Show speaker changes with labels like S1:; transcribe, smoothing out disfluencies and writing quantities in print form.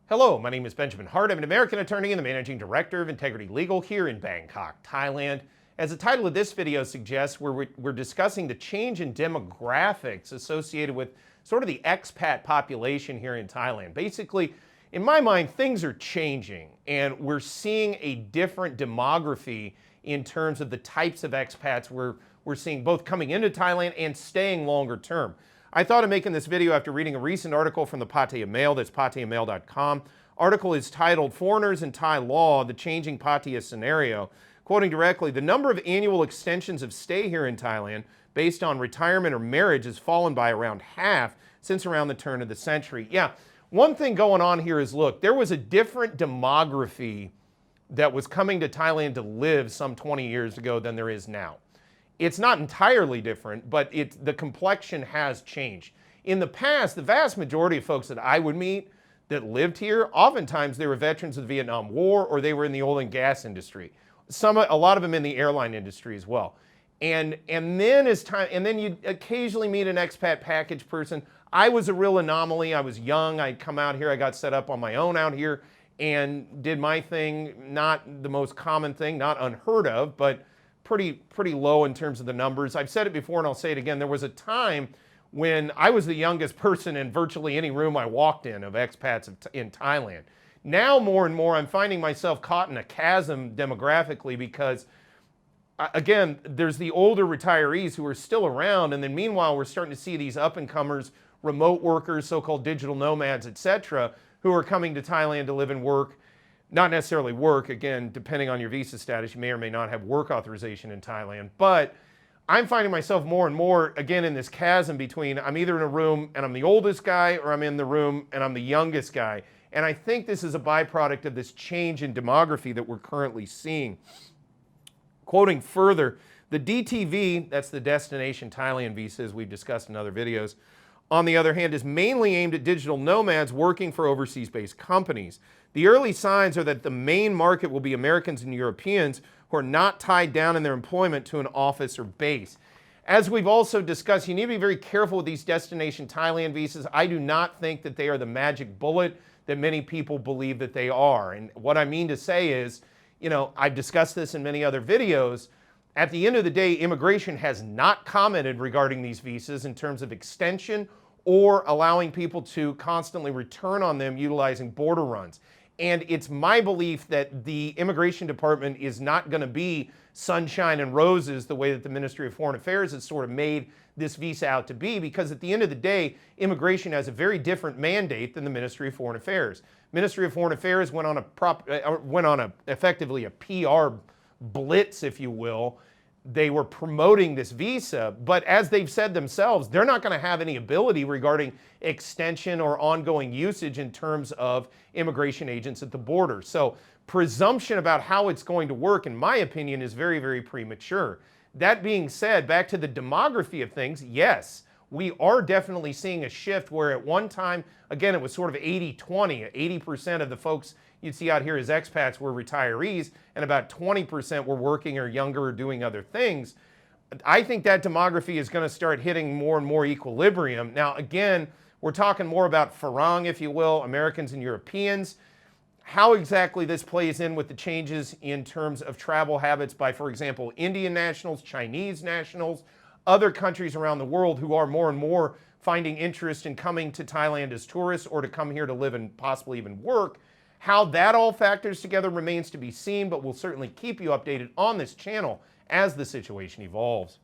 S1: Hello, my name is Benjamin Hart. I'm an American attorney and the Managing Director of Integrity Legal here in Bangkok, Thailand. As the title of this video suggests, we're discussing the change in demographics associated with sort of the expat population here in Thailand. Basically, in my mind, things are changing and we're seeing a different demography in terms of the types of expats we're seeing both coming into Thailand and staying longer term. I thought of making this video after reading a recent article from the Pattaya Mail, that's pattayamail.com. Article is titled, Foreigners in Thai Law, the Changing Pattaya Scenario. Quoting directly, the number of annual extensions of stay here in Thailand based on retirement or marriage has fallen by around half since around the turn of the century. Yeah, one thing going on here is, look, there was a different demography that was coming to Thailand to live some 20 years ago than there is now. It's not entirely different, but the complexion has changed. In the past, the vast majority of folks that I would meet that lived here, oftentimes they were veterans of the Vietnam War or they were in the oil and gas industry. A lot of them in the airline industry as well. And then you occasionally meet an expat package person. I was a real anomaly. I was young. I'd come out here. I got set up on my own out here and did my thing. Not the most common thing, not unheard of, but pretty low in terms of the numbers. I've said it before and I'll say it again. There was a time when I was the youngest person in virtually any room I walked in of expats in Thailand. Now more and more I'm finding myself caught in a chasm demographically because again, there's the older retirees who are still around, and then meanwhile we're starting to see these up-and-comers, remote workers, so-called digital nomads, etc., who are coming to Thailand to live and work. Not necessarily work, again, depending on your visa status, you may or may not have work authorization in Thailand, but I'm finding myself more and more, again, in this chasm between I'm either in a room and I'm the oldest guy or I'm in the room and I'm the youngest guy. And I think this is a byproduct of this change in demography that we're currently seeing. Quoting further, the DTV, that's the Destination Thailand visa, as we've discussed in other videos, on the other hand, is mainly aimed at digital nomads working for overseas-based companies. The early signs are that the main market will be Americans and Europeans who are not tied down in their employment to an office or base. As we've also discussed, you need to be very careful with these Destination Thailand visas. I do not think that they are the magic bullet that many people believe that they are. And what I mean to say is, you know, I've discussed this in many other videos. At the end of the day, immigration has not commented regarding these visas in terms of extension or allowing people to constantly return on them utilizing border runs. And it's my belief that the immigration department is not going to be sunshine and roses the way that the Ministry of Foreign Affairs has sort of made this visa out to be, because at the end of the day, immigration has a very different mandate than the Ministry of Foreign Affairs. Ministry of Foreign Affairs went on effectively a PR blitz, if you will. They were promoting this visa, but as they've said themselves, they're not going to have any ability regarding extension or ongoing usage in terms of immigration agents at the border. So presumption about how it's going to work, in my opinion, is very, very premature. That being said, back to the demography of things, yes, we are definitely seeing a shift where at one time, again, it was sort of 80-20. 80% of the folks you'd see out here as expats were retirees, and about 20% were working or younger or doing other things. I think that demography is going to start hitting more and more equilibrium. Now, again, we're talking more about Farang, if you will, Americans and Europeans. How exactly this plays in with the changes in terms of travel habits by, for example, Indian nationals, Chinese nationals, other countries around the world who are more and more finding interest in coming to Thailand as tourists or to come here to live and possibly even work. How that all factors together remains to be seen, but we'll certainly keep you updated on this channel as the situation evolves.